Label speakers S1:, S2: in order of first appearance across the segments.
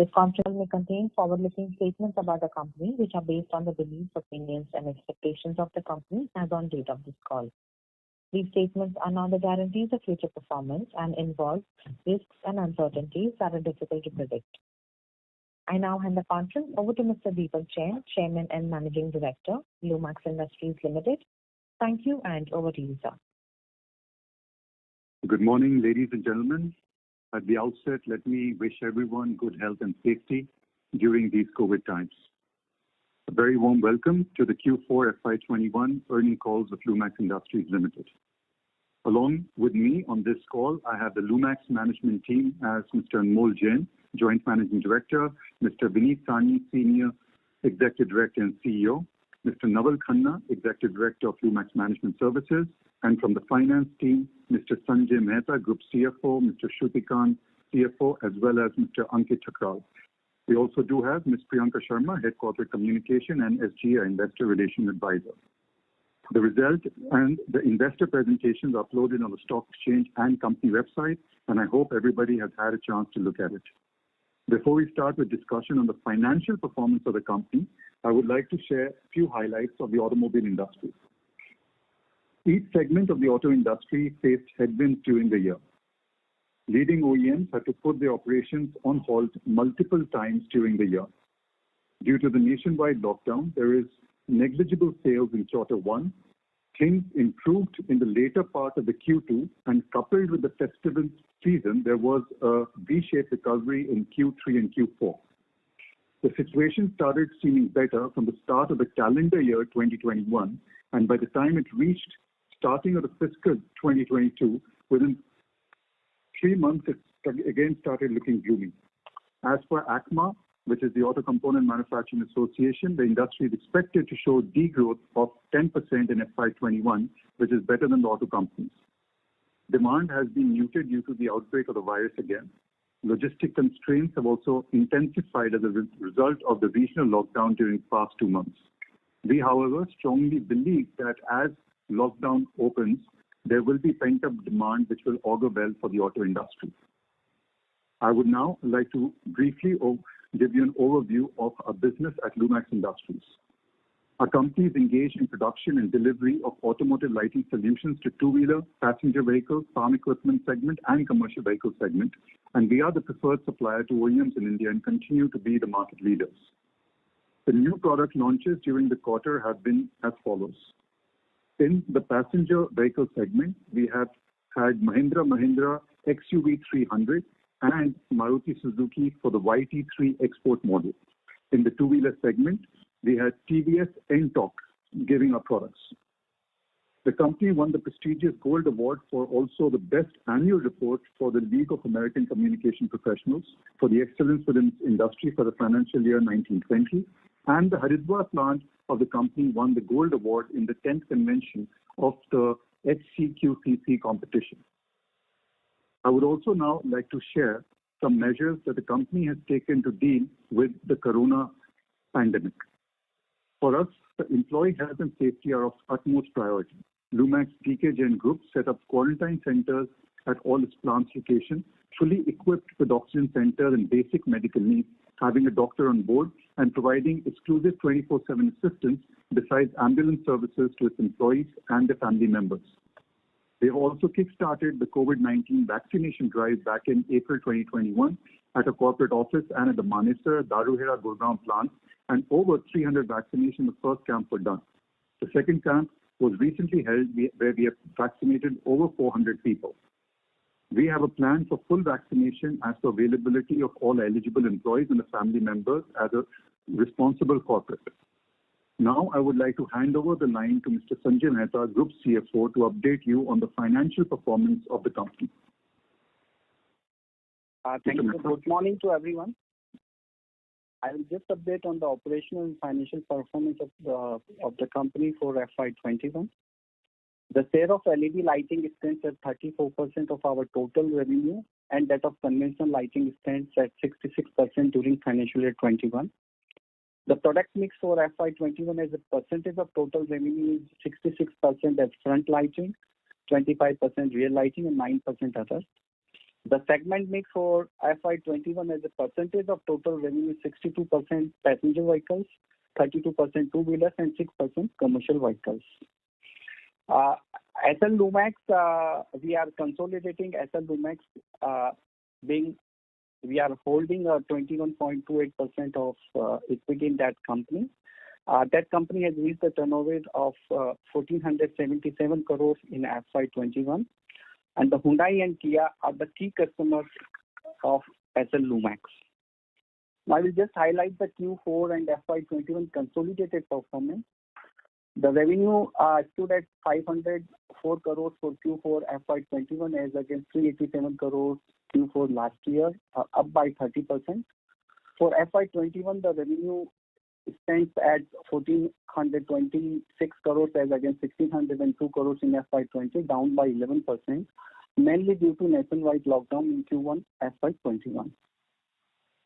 S1: This conference call may contain forward-looking statements about the company, which are based on the beliefs, opinions, and expectations of the company as on date of this call. These statements are not the guarantees of future performance and involve risks and uncertainties that are difficult to predict. I now hand the conference over to Mr. Deepak Jain, Chairman and Managing Director, Lumax Industries Limited. Thank you, and over to you, sir.
S2: Good morning, ladies and gentlemen. At the outset, let me wish everyone good health and safety during these COVID times. A very warm welcome to the Q4 FY21 earnings calls of Lumax Industries Limited. Along with me on this call, I have the Lumax management team as Mr. Anmol Jain, Joint Managing Director, Mr. Vineet Sahni, Senior Executive Director and CEO, Mr. Naval Khanna, Executive Director of Lumax Management Services, and from the finance team, Mr. Sanjay Mehta, Group CFO, Mr. Shrutikant, CFO, as well as Mr. Ankit Thakral. We also do have Ms. Priyanka Sharma, Head Corporate Communication and SGA Investor Relations Advisor. The result and the investor presentations are uploaded on the stock exchange and company website, and I hope everybody has had a chance to look at it. Before we start with discussion on the financial performance of the company, I would like to share a few highlights of the automobile industry. Each segment of the auto industry faced headwinds during the year. Leading OEMs had to put their operations on hold multiple times during the year. Due to the nationwide lockdown, there is negligible sales in quarter one. Things improved in the later part of the Q2, and coupled with the festival season, there was a V-shaped recovery in Q3 and Q4. The situation started seeming better from the start of the calendar year 2021, and by the time it reached starting of the fiscal 2022, within 3 months, it again started looking gloomy. As per ACMA, which is the Auto Component Manufacturing Association, the industry is expected to show degrowth of 10% in FY21, which is better than the auto companies. Demand has been muted due to the outbreak of the virus again. Logistic constraints have also intensified as a result of the regional lockdown during the past 2 months. We, however, strongly believe that as lockdown opens, there will be pent-up demand which will augur well for the auto industry. I would now like to briefly give you an overview of our business at Lumax Industries. Our company is engaged in production and delivery of automotive lighting solutions to two-wheeler, passenger vehicles, farm equipment segment, and commercial vehicle segment, and we are the preferred supplier to OEMs in India and continue to be the market leaders. The new product launches during the quarter have been as follows. In the passenger vehicle segment, we have had Mahindra XUV 300 and Maruti Suzuki for the YT3 export model. In the two-wheeler segment, we had TVS NTORQ giving our products. The company won the prestigious Gold Award for also the best annual report for the League of American Communication Professionals for the excellence within its industry for the financial year 1920, and the Haridwar plant of the company won the Gold Award in the 10th convention of the HCQCC competition. I would also now like to share some measures that the company has taken to deal with the corona pandemic. For us, the employee health and safety are of utmost priority. Lumax DK Jain Group set up quarantine centers at all its plants locations, fully equipped with oxygen centers and basic medical needs, having a doctor on board and providing exclusive 24/7 assistance besides ambulance services to its employees and their family members. They have also kick-started the COVID-19 vaccination drive back in April 2021 at a corporate office and at the Manesar, Daruhera, Gurgaon plants, and over 300 vaccinations. The first camp were done. The second camp was recently held where we have vaccinated over 400 people. We have a plan for full vaccination as per availability of all eligible employees and the family members as a responsible corporate. Now, I would like to hand over the line to Mr. Sanjay Mehta, Group CFO, to update you on the financial performance of the company.
S3: Thank you. Good morning to everyone. I will just update on the operational and financial performance of the company for FY21. The share of LED lighting stands at 34% of our total revenue, and that of conventional lighting stands at 66% during financial year 21. The product mix for FY21 as a percentage of total revenue is 66% as front lighting, 25% rear lighting, and 9% others. The segment mix for FY21 as a percentage of total revenue is 62% passenger vehicles, 32% two-wheelers, and 6% commercial vehicles. SL Lumax, we are consolidating SL Lumax, we are holding a 21.28% of equity in that company. That company has reached a turnover of 1,477 crores in FY21, and the Hyundai and Kia are the key customers of SL Lumax. Now I will just highlight the Q4 and FY21 consolidated performance. The revenue stood at 504 crores for Q4 FY21 as against 387 crores Q4 last year, up by 30%. For FY21, the revenue stands at 1,426 crores as against 1,602 crores in FY20, down by 11%, mainly due to nationwide lockdown in Q1 FY21.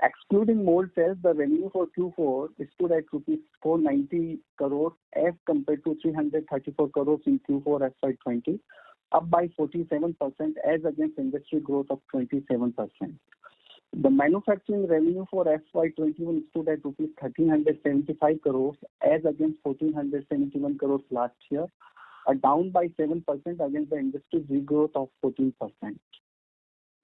S3: Excluding mold sales, the revenue for Q4 stood at rupees 490 crores as compared to 334 crores in Q4 FY20, up by 47% as against industry growth of 27%. The manufacturing revenue for FY21 stood at rupees 1,375 crores as against 1,471 crores last year, down by 7% against the industry degrowth of 14%.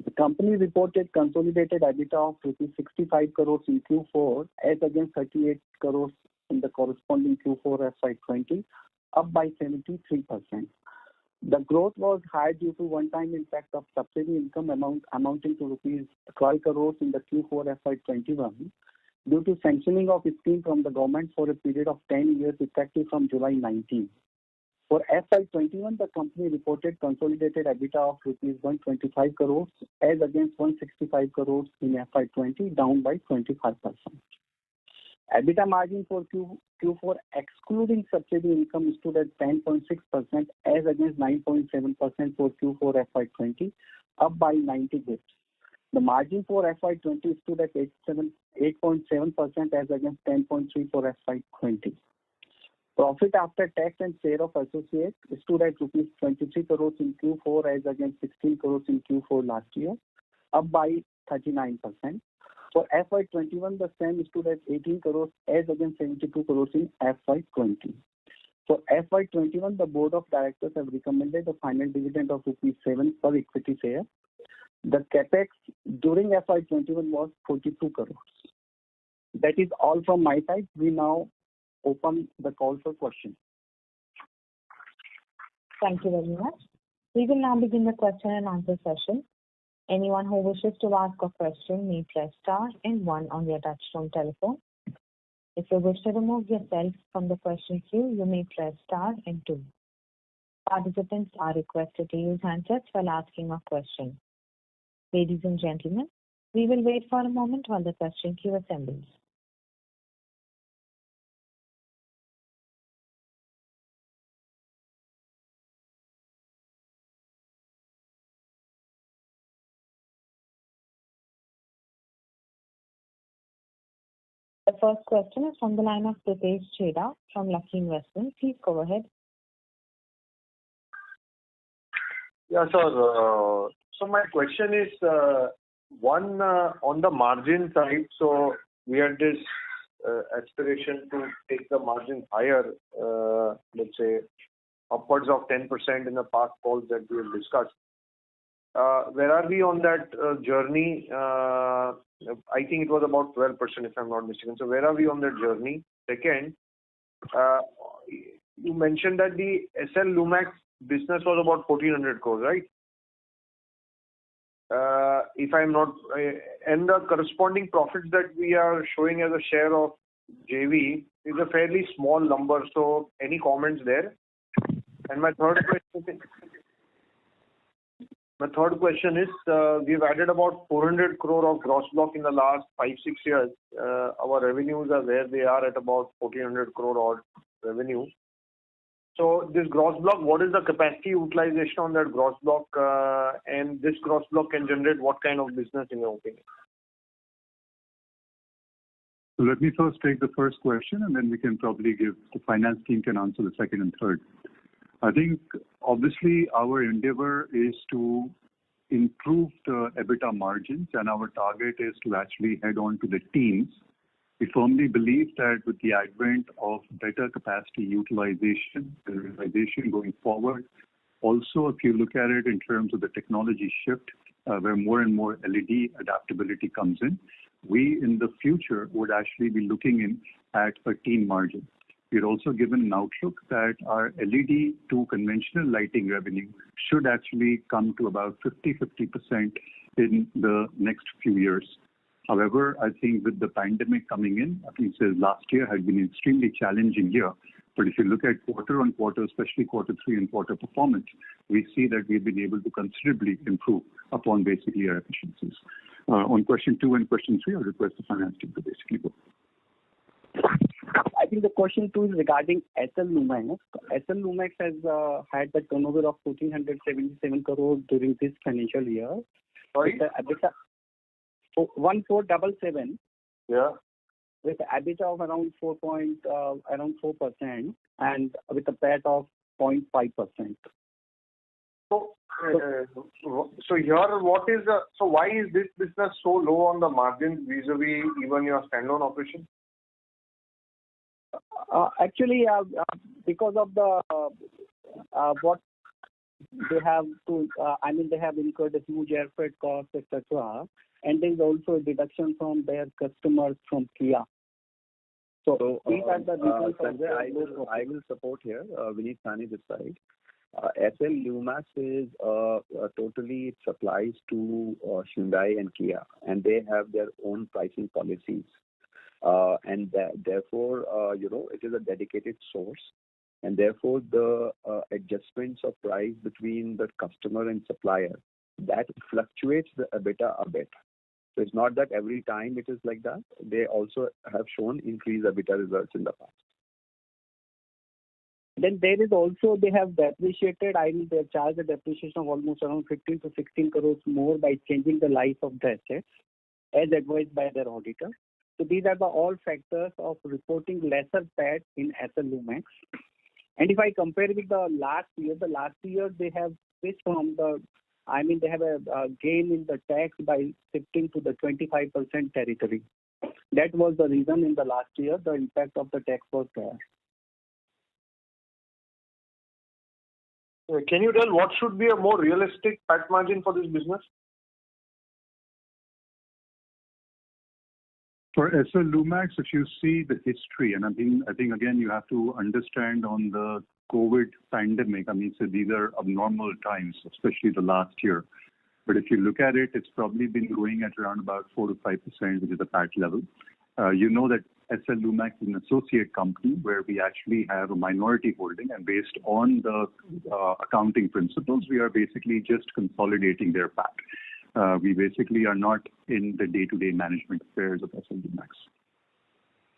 S3: The company reported consolidated EBITDA of rupees 65 crores in Q4 as against 38 crores in the corresponding Q4 FY20, up by 73%. The growth was high due to one-time impact of subsidy income amounting to rupees 12 crores in the Q4 FY21 due to sanctioning of a scheme from the government for a period of 10 years effective from July 19. For FY21, the company reported consolidated EBITDA of rupees 125 crores as against 165 crores in FY20, down by 25%. EBITDA margin for Q4 excluding subsidy income stood at 10.6% as against 9.7% for Q4 FY20, up by 90 basis. The margin for FY20 stood at 8.7% as against 10.3% for FY20. Profit after tax and share of associates stood at rupees 23 crores in Q4 as against 16 crores in Q4 last year, up by 39%. For FY21, the same stood at 18 crores as against 72 crores in FY20. For FY21, the Board of Directors have recommended a final dividend of rupees 7 per equity share. The capex during FY21 was 42 crores. That is all from my side. We now open the call for questions.
S1: Thank you very much. We will now begin the question and answer session. Anyone who wishes to ask a question may press star and 1 on their touchtone telephone. If you wish to remove yourself from the question queue, you may press star and 2. Participants are requested to use handsets while asking a question. Ladies and gentlemen, we will wait for a moment while the question queue assembles. The first question is from the line of Pritesh Chheda from Lucky Investment. Please go ahead.
S4: Yeah, sir. So my question is, one, on the margin side, so we had this aspiration to take the margin higher, let's say upwards of 10% in the past calls that we have discussed. Where are we on that journey? I think it was about 12% if I'm not mistaken. So where are we on that journey? Second, you mentioned that the SL Lumax business was about 1,400 crores, right? If I'm not, and the corresponding profits that we are showing as a share of JV is a fairly small number. So any comments there? And my third question is, we've added about 400 crore of gross block in the last 5-6 years. Our revenues are where they are at about 1,400 crore odd revenue. So this gross block, what is the capacity utilization on that gross block? And this gross block can generate what kind of business in your opinion?
S2: So let me first take the first question, and then we can probably give the finance team can answer the second and third. I think obviously our endeavor is to improved EBITDA margins, and our target is to actually head on to the teens. We firmly believe that with the advent of better capacity utilization and realization going forward, also if you look at it in terms of the technology shift, where more and more LED adaptability comes in, we in the future would actually be looking in at a teen margin. We're also given an outlook that our LED to conventional lighting revenue should actually come to about 50% in the next few years. However, I think with the pandemic coming in, I think last year had been an extremely challenging year. But if you look at quarter on quarter, especially quarter 3 and quarter performance, we see that we've been able to considerably improve upon basically our efficiencies. On question 2 and question 3, I'll request the finance team to basically go.
S3: I think the question 2 is regarding SL Lumax. SL Lumax has had the turnover of 1,477 crore during this financial year.
S4: Sorry?
S3: With the EBITDA 1,477.
S4: Yeah.
S3: With the EBITDA of around 4% and with a PAT of 0.5%.
S4: So here, why is this business so low on the margins vis-a-vis even your standalone operation?
S3: Actually, because of the what they have to, they have incurred a huge air freight costs, etc. And there is also a deduction from their customers from Kia. So these are the reasons.
S5: Sanjay, I will support here. Vineet Sahni this side. SL Lumax is totally it supplies to Hyundai and Kia, and they have their own pricing policies. And therefore, it is a dedicated source, and therefore the adjustments of price between the customer and supplier, that fluctuates the EBITDA a bit. So it's not that every time it is like that. They also have shown increased EBITDA results in the past.
S3: Then there is also, they have depreciated, they charge a depreciation of almost around 15 to 16 crores more by changing the life of the assets, as advised by their auditor. So these are the all factors of reporting lesser PAT in SL Lumax. And if I compare with the last year they have switched from they have a gain in the tax by shifting to the 25% territory. That was the reason in the last year the impact of the tax was there.
S4: Can you tell what should be a more realistic PAT margin for this business?
S2: For SL Lumax, if you see the history, and I think again you have to understand on the COVID pandemic, so these are abnormal times, especially the last year. But if you look at it, it's probably been growing at around about 4 to 5%, which is the PAT level. You know that SL Lumax is an associate company where we actually have a minority holding, and based on the accounting principles, we are basically just consolidating their PAT. We basically are not in the day-to-day management affairs of SL Lumax.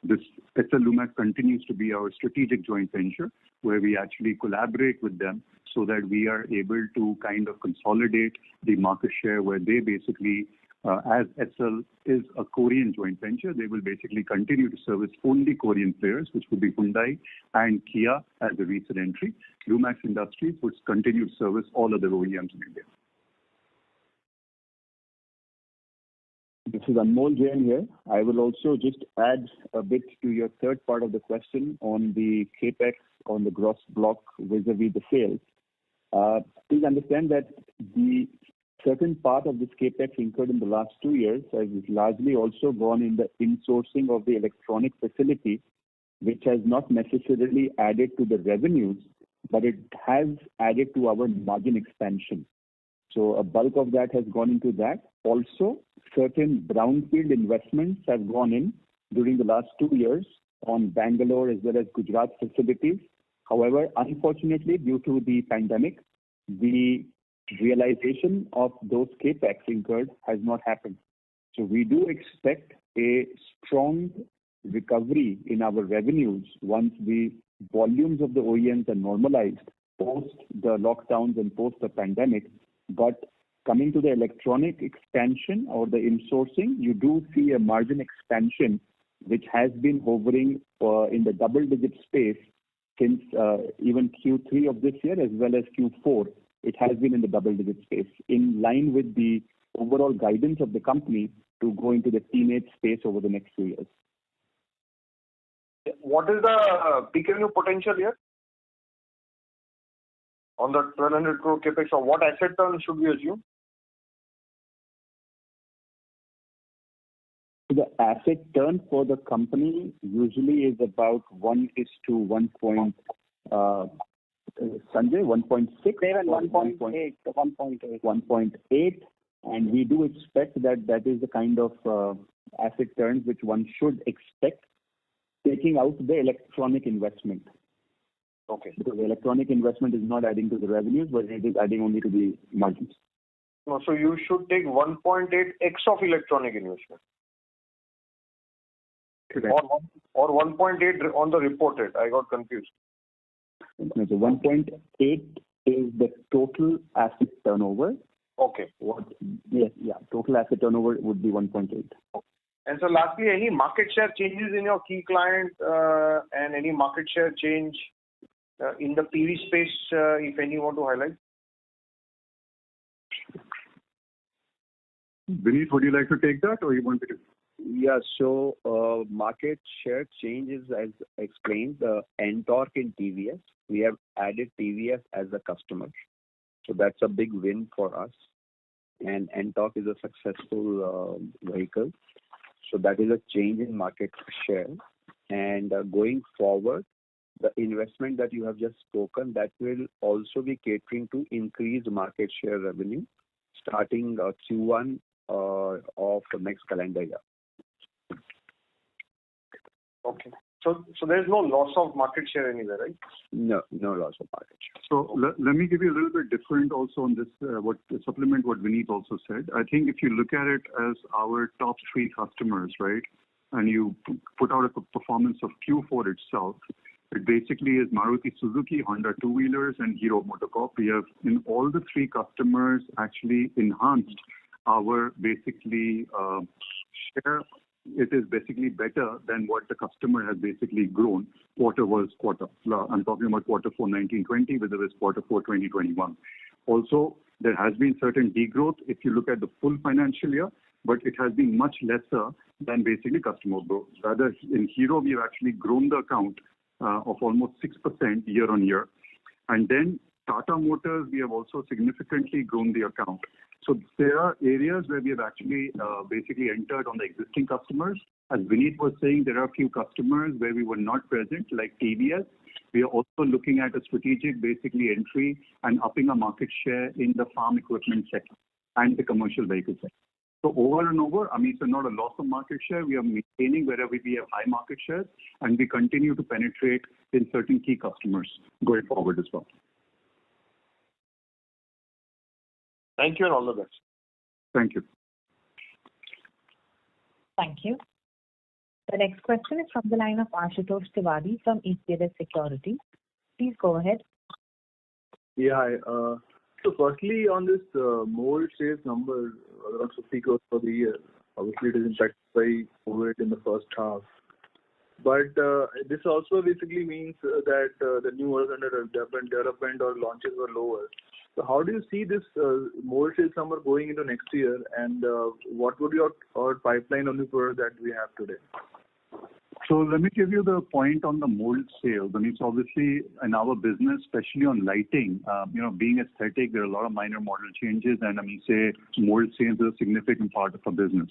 S2: This SL Lumax continues to be our strategic joint venture, where we actually collaborate with them so that we are able to kind of consolidate the market share, where they basically, as SL is a Korean joint venture, they will basically continue to service only Korean players, which would be Hyundai and Kia as a recent entry. Lumax Industries would continue to service all other OEMs in India.
S5: This is Anmol Jain here. I will also just add a bit to your third part of the question on the capex on the gross block vis-a-vis the sales. Please understand that the certain part of this capex incurred in the last 2 years has largely also gone in the insourcing of the electronic facility, which has not necessarily added to the revenues, but it has added to our margin expansion. So a bulk of that has gone into that. Also, certain brownfield investments have gone in during the last 2 years on Bangalore as well as Gujarat facilities. However, unfortunately, due to the pandemic, the realization of those capex incurred has not happened. So we do expect a strong recovery in our revenues once the volumes of the OEMs are normalized post the lockdowns and post the pandemic. But coming to the electronic expansion or the insourcing, you do see a margin expansion which has been hovering in the double-digit space since even Q3 of this year as well as Q4. it has been in the double-digit space, in line with the overall guidance of the company to go into the teenage space over the next few years.
S4: What is the peak revenue potential here on the 1,200 crore capex, or what asset turn should we assume?
S5: The asset turn for the company usually is about 1:1. Sanjay, 1.6?
S3: 1.8 to 1.8.
S5: 1.8, and we do expect that is the kind of asset turns which one should expect, taking out the electronic investment.
S4: Okay.
S5: Because the electronic investment is not adding to the revenues, but it is adding only to the margins.
S4: No, so you should take 1.8x of electronic investment.
S5: Correct.
S4: Or 1.8 on the reported. I got confused.
S5: No, so 1.8 is the total asset turnover.
S4: Okay.
S5: Total asset turnover would be 1.8.
S4: And so lastly, any market share changes in your key client and any market share change in the PV space, if any, you want to highlight?
S2: Vineet, would you like to take that, or you want me to?
S6: Yeah, so market share changes as explained, NTORQ in TVS. We have added TVS as a customer. So that's a big win for us. And NTORQ is a successful vehicle. So that is a change in market share. And going forward, the investment that you have just spoken, that will also be catering to increase market share revenue starting Q1 of the next calendar year.
S4: Okay. So there's no loss of market share anywhere, right?
S6: No loss of market share.
S2: So let me give you a little bit different also on this, supplement what Vineet also said. I think if you look at it as our top 3 customers, right, and you put out a performance of Q4 itself, it basically is Maruti Suzuki, Honda two-wheelers, and Hero MotoCorp. We have, in all the 3 customers, actually enhanced our basically share. It is basically better than what the customer has basically grown quarter. I'm talking about quarter 4 1920 with this quarter 4 2021. Also, there has been certain degrowth if you look at the full financial year, but it has been much lesser than basically customer growth. Rather, in Hero, we have actually grown the account of almost 6% year on year. And then Tata Motors, we have also significantly grown the account. So there are areas where we have actually basically entered on the existing customers. As Vineet was saying, there are a few customers where we were not present, like TVS. We are also looking at a strategic basically entry and upping our market share in the farm equipment sector and the commercial vehicle sector. So over and over, I mean, it's not a loss of market share. We are maintaining wherever we have high market shares, and we continue to penetrate in certain key customers going forward as well.
S4: Thank you and all the best.
S2: Thank you.
S1: Thank you. The next question is from the line of Ashutosh Tiwari from Equirus Securities. Please go ahead.
S7: Yeah, hi. So firstly, on this mold sales number, around 50 crores for the year, obviously it is impacted by COVID in the first half. But this also basically means that the new orders under development or launches were lower. So how do you see this mold sales number going into next year, and what would be our pipeline on the product that we have today?
S2: So let me give you the point on the mold sales. I mean, it's obviously in our business, especially on lighting, being aesthetic, there are a lot of minor model changes, and I mean, say mold sales is a significant part of our business.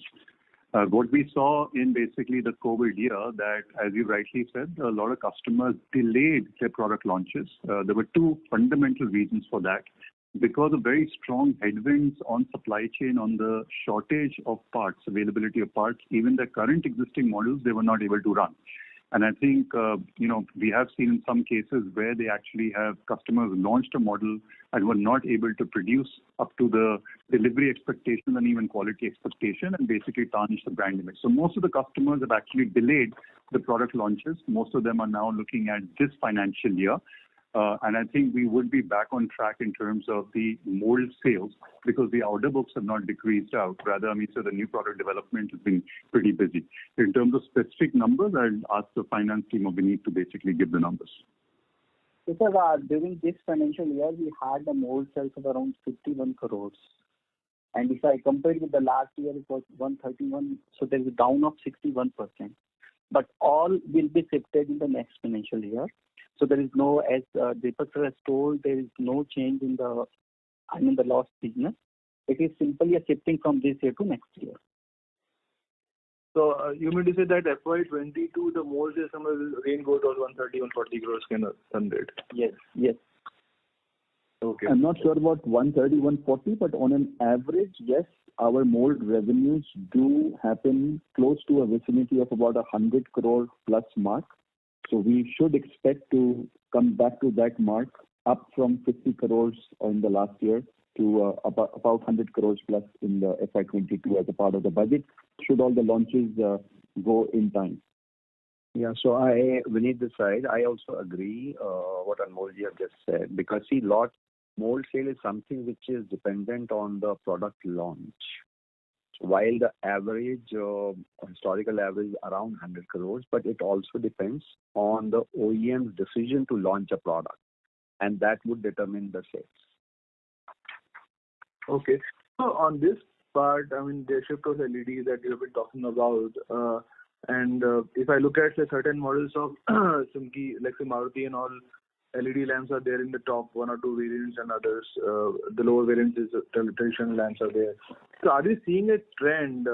S2: What we saw in basically the COVID year, that as you rightly said, a lot of customers delayed their product launches. There were 2 fundamental reasons for that. Because of very strong headwinds on supply chain, on the shortage of parts, availability of parts, even the current existing models, they were not able to run. And I think, we have seen in some cases where they actually have customers launched a model and were not able to produce up to the delivery expectations and even quality expectation, and basically tarnish the brand image. So most of the customers have actually delayed the product launches. Most of them are now looking at this financial year. And I think we would be back on track in terms of the mold sales because the order books have not decreased out. Rather, I mean, so the new product development has been pretty busy. In terms of specific numbers, I'll ask the finance team of Vineet to basically give the numbers.
S3: Because during this financial year, we had the mold sales of around 51 crores. And if I compare with the last year, it was 131, so there is a down of 61%. But all will be shifted in the next financial year. So there is no, as Deepak sir has told, there is no change in the lost business. It is simply a shifting from this year to next year.
S7: So you mean to say that FY22, the mold sales number will again go towards 130, 140 crores kind of run rate?
S3: Yes, yes.
S7: Okay.
S5: I'm not sure about 130, 140, but on an average, yes, our mold revenues do happen close to a vicinity of about 100 crore plus mark. So we should expect to come back to that mark, up from 50 crores in the last year to about 100 crores plus in the FY22 as a part of the budget, should all the launches go in time.
S6: Yeah, so Vineet this side, I also agree what Anmolji have just said, because see, mold sale is something which is dependent on the product launch. So while the average, historical average is around 100 crores, but it also depends on the OEM's decision to launch a product, and that would determine the sales.
S7: Okay. So on this part, I mean, the shift of LED that you have been talking about, and if I look at the certain models of Sumki, like say Maruti and all, LED lamps are there in the top one or two variants, and others, the lower variants is traditional lamps are there. So are you seeing a trend,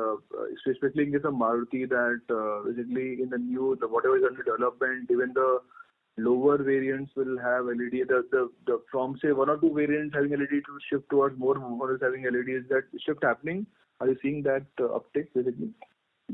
S7: especially in case of Maruti, that basically in the whatever is under development, even the lower variants will have LED. The from say one or two variants having LED to shift towards more models having LED. Is that shift happening? Are you seeing that uptick basically?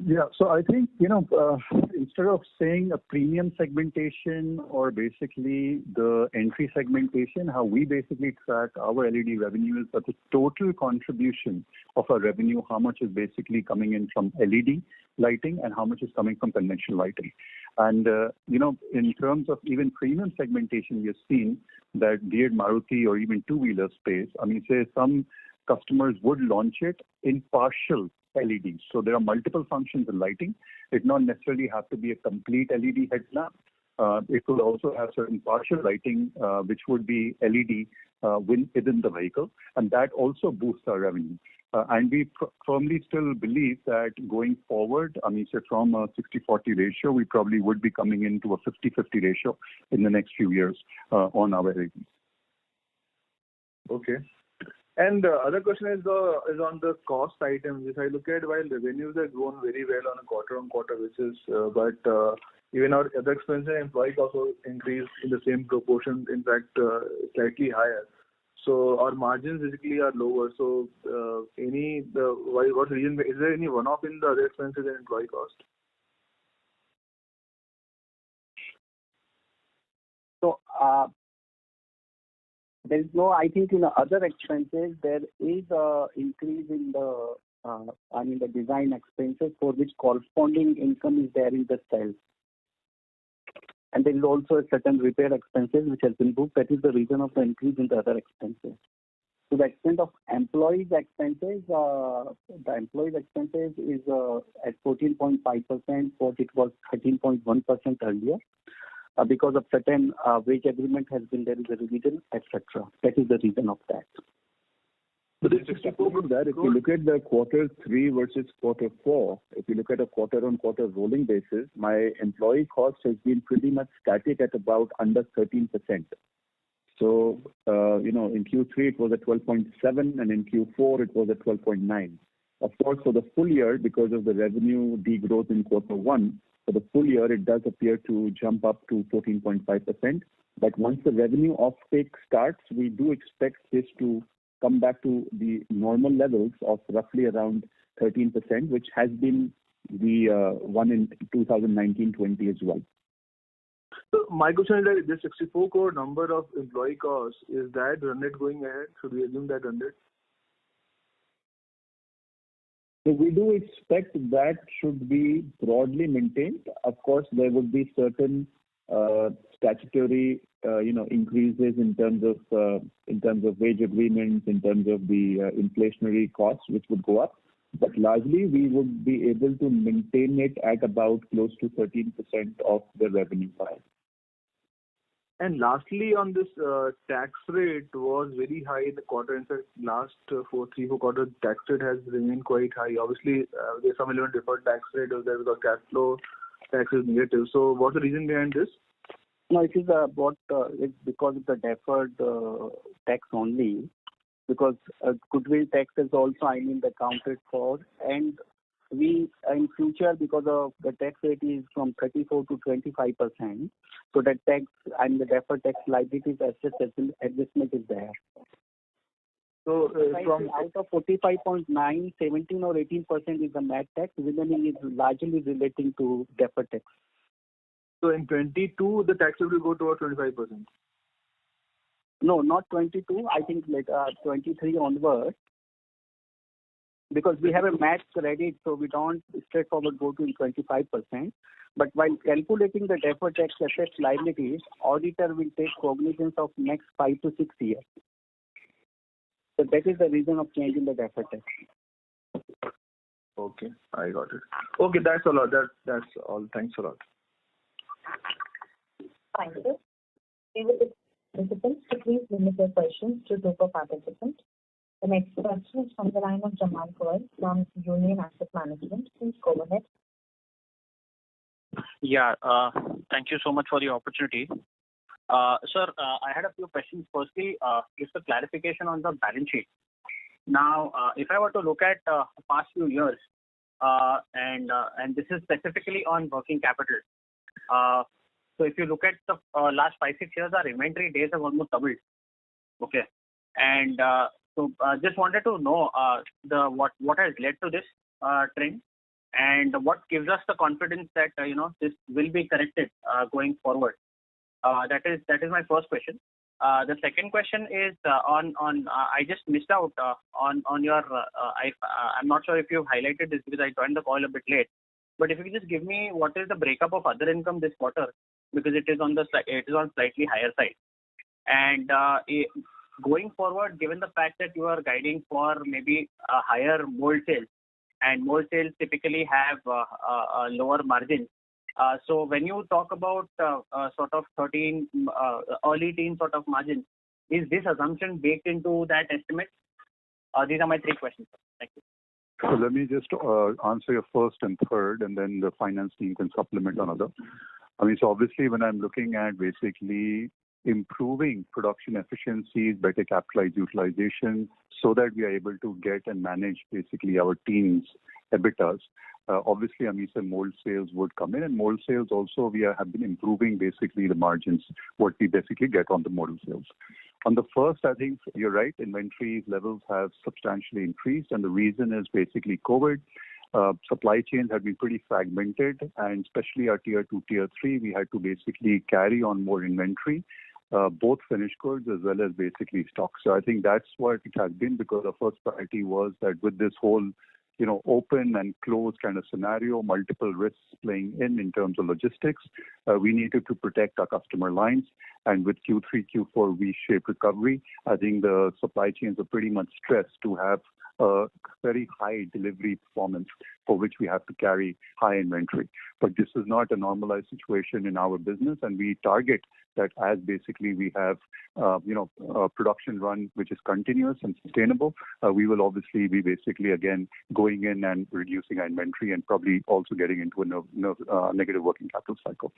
S8: Yeah. So I think, instead of saying a premium segmentation or basically the entry segmentation, how we basically track our LED revenue is that the total contribution of our revenue, how much is basically coming in from LED lighting and how much is coming from conventional lighting. And, in terms of even premium segmentation, we have seen that be it Maruti or even two-wheeler space, I mean, say some customers would launch it in partial LEDs. So there are multiple functions in lighting. It not necessarily have to be a complete LED headlamp. It could also have certain partial lighting, which would be LED within the vehicle, and that also boosts our revenue. And we firmly still believe that going forward, I mean, say from a 60-40 ratio, we probably would be coming into a 50-50 ratio in the next few years on our LEDs.
S7: Okay. And other question is on the cost items. If I look at while revenues have grown very well on a quarter-on-quarter basis, but even our other expenses and employee costs also increased in the same proportion, in fact, slightly higher. So our margins basically are lower. So what reason, is there any one-off in the other expenses and employee cost?
S3: So there is no, I think in the other expenses, there is a increase in the design expenses for which corresponding income is there in the sales. And there is also a certain repair expenses which has been booked. That is the reason of the increase in the other expenses. To the extent of employees expenses, the employees expenses is at 14.5%, what it was 13.1% earlier. Because of certain wage agreement has been there is a revision, etc. That is the reason of that.
S5: But if you look at the quarter 3 versus quarter 4, if you look at a quarter-on-quarter rolling basis, my employee cost has been pretty much static at about under 13%. So, in Q3 it was at 12.7, and in Q4 it was at 12.9. Of course, for the full year, because of the revenue degrowth in quarter 1, for the full year, it does appear to jump up to 14.5%. But once the revenue offtake starts, we do expect this to come back to the normal levels of roughly around 13%, which has been the one in 2019-20 as well.
S7: So my question is that the 64 crore number of employee costs, is that run rate going ahead? Should we assume that run rate?
S5: So we do expect that should be broadly maintained. Of course, there would be certain statutory, increases in terms of wage agreements, in terms of the inflationary costs, which would go up. But largely, we would be able to maintain it at about close to 13% of the revenue pie.
S7: And lastly, on this tax rate was very high in the quarter. In fact, last 4 quarters, tax rate has remained quite high. Obviously, there's some element deferred tax rate was there because cash flow tax is negative. So what's the reason behind this?
S3: No, it is it's because of the deferred tax only. Because goodwill tax is also, accounted for, and we in future, because of the tax rate is from 34 to 25%, so that tax and the deferred tax liabilities adjustment is there.
S7: So
S3: From out of 45.9, 17 or 18% is the MAT tax, remaining is largely relating to deferred tax.
S7: So in 22, the tax rate will go to 25%.
S3: No, not 22. I think 23 onward. Because we have a MAT credit, so we don't straightforward go to 25%. But while calculating the deferred tax asset liabilities, auditor will take cognizance of next 5 to 6 years. So that is the reason of changing the deferred tax.
S7: Okay, I got it. Okay, that's a lot. That's all. Thanks a lot.
S1: Thank you. We will participants to please limit your questions to 2 per participant. The next question is from the line of Jamal Kaur from Union Asset Management. Please go ahead.
S9: Yeah, thank you so much for the opportunity. Sir, I had a few questions. Firstly, just a clarification on the balance sheet. Now, if I were to look at past few years, and this is specifically on working capital. So if you look at the last 5-6 years, our inventory days have almost doubled. Okay, and so just wanted to know what has led to this trend, and what gives us the confidence that this will be corrected going forward. That is my first question. The second question is on I just missed out on your I'm not sure if you've highlighted this because I joined the call a bit late. But if you could just give me what is the breakup of other income this quarter, because it is on slightly higher side. And going forward, given the fact that you are guiding for maybe a higher mold sales, and mold sales typically have a lower margin. So when you talk about sort of 13 early teen sort of margin, is this assumption baked into that estimate? These are my 3 questions. Thank you.
S8: So let me just answer your first and third, and then the finance team can supplement on other. So obviously when I'm looking at basically improving production efficiencies, better capitalized utilization, so that we are able to get and manage basically our team's EBITDAs. Obviously, AMESA mold sales would come in, and mold sales also have been improving basically the margins, what we basically get on the mold sales. On the first, I think you're right, inventory levels have substantially increased, and the reason is basically COVID. Supply chains have been pretty fragmented, and especially our tier 2, tier 3, we had to basically carry on more inventory, both finished goods as well as basically stock. So I think that's what it has been, because the first priority was that with this whole open and closed kind of scenario, multiple risks playing in terms of logistics, we needed to protect our customer lines. And with Q3, Q4 V-shaped recovery, I think the supply chains are pretty much stressed to have a very high delivery performance for which we have to carry high inventory. But this is not a normalized situation in our business, and we target that as basically we have a production run which is continuous and sustainable, we will obviously be basically again going in and reducing our inventory and probably also getting into a negative working capital cycle.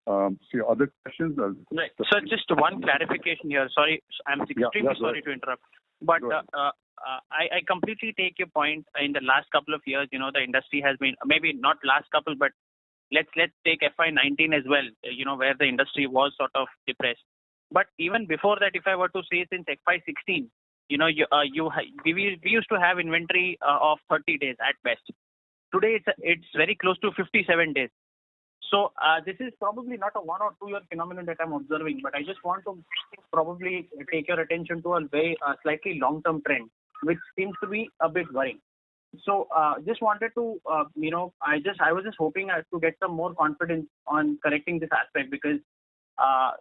S8: So your other questions?
S9: Right. So just one clarification here. Sorry, I'm extremely sorry to interrupt. But I completely take your point. In the last couple of years, the industry has been, maybe not last couple, but let's take FY19 as well, where the industry was sort of depressed. But even before that, if I were to say since FY16, we used to have inventory of 30 days at best. Today it's very close to 57 days. So this is probably not a 1 or 2 year phenomenon that I'm observing, but I just want to probably take your attention to a very slightly long-term trend, which seems to be a bit worrying. So just wanted to, I was just hoping to get some more confidence on correcting this aspect, because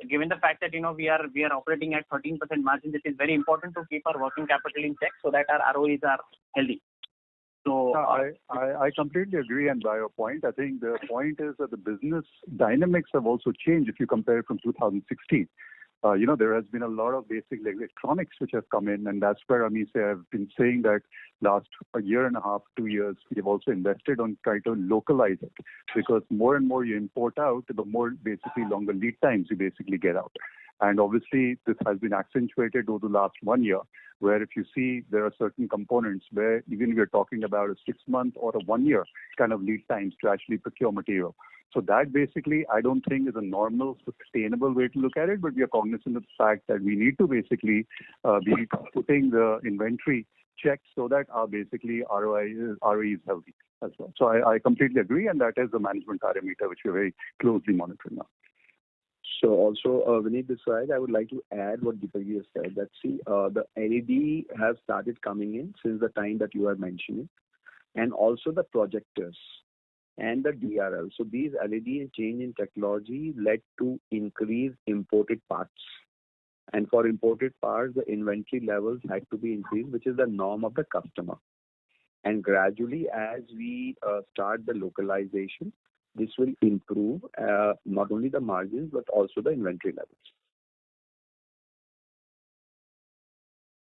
S9: given the fact that we are operating at 13% margins, it is very important to keep our working capital in check so that our ROEs are healthy. So
S8: I completely agree and by your point. I think the point is that the business dynamics have also changed if you compare it from 2016. There has been a lot of basic electronics which have come in, and that's where I've been saying that last a year and a half, 2 years, we have also invested on trying to localize it, because more and more you import out, the more basically longer lead times you basically get out. And obviously, this has been accentuated over the last 1 year, where if you see there are certain components where even if you're talking about a 6-month or a 1 year kind of lead times to actually procure material. So that basically, I don't think is a normal, sustainable way to look at it, but we are cognizant of the fact that we need to basically be putting the inventory checks so that our basically ROE is healthy as well. So I completely agree, and that is the management parameter which we're very closely monitoring now.
S6: So also, Vineet, this side, I would like to add what Deepak has said, that the LED has started coming in since the time that you are mentioning, and also the projectors and the DRL. So these LED change in technology led to increased imported parts. And for imported parts, the inventory levels had to be increased, which is the norm of the customer. And gradually, as we start the localization, this will improve not only the margins, but also the inventory levels.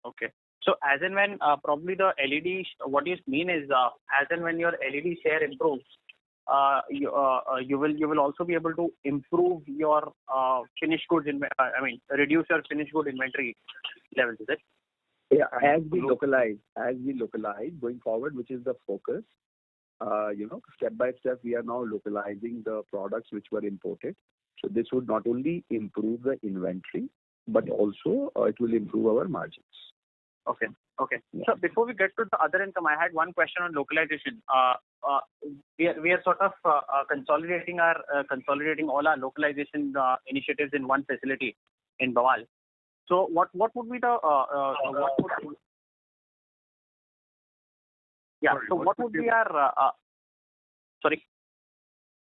S9: Okay. So as and when probably the LED, what you mean is as and when your LED share improves, you will also be able to improve your finished goods, reduce your finished good inventory levels, is it?
S6: Yeah, as we localize going forward, which is the focus. Step by step, we are now localizing the products which were imported. So this would not only improve the inventory, but also it will improve our margins.
S9: Okay.
S6: Yeah.
S9: So before we get to the other income, I had one question on localization. We are sort of consolidating all our localization initiatives in one facility in Bawal. So what would be the what would be our sorry?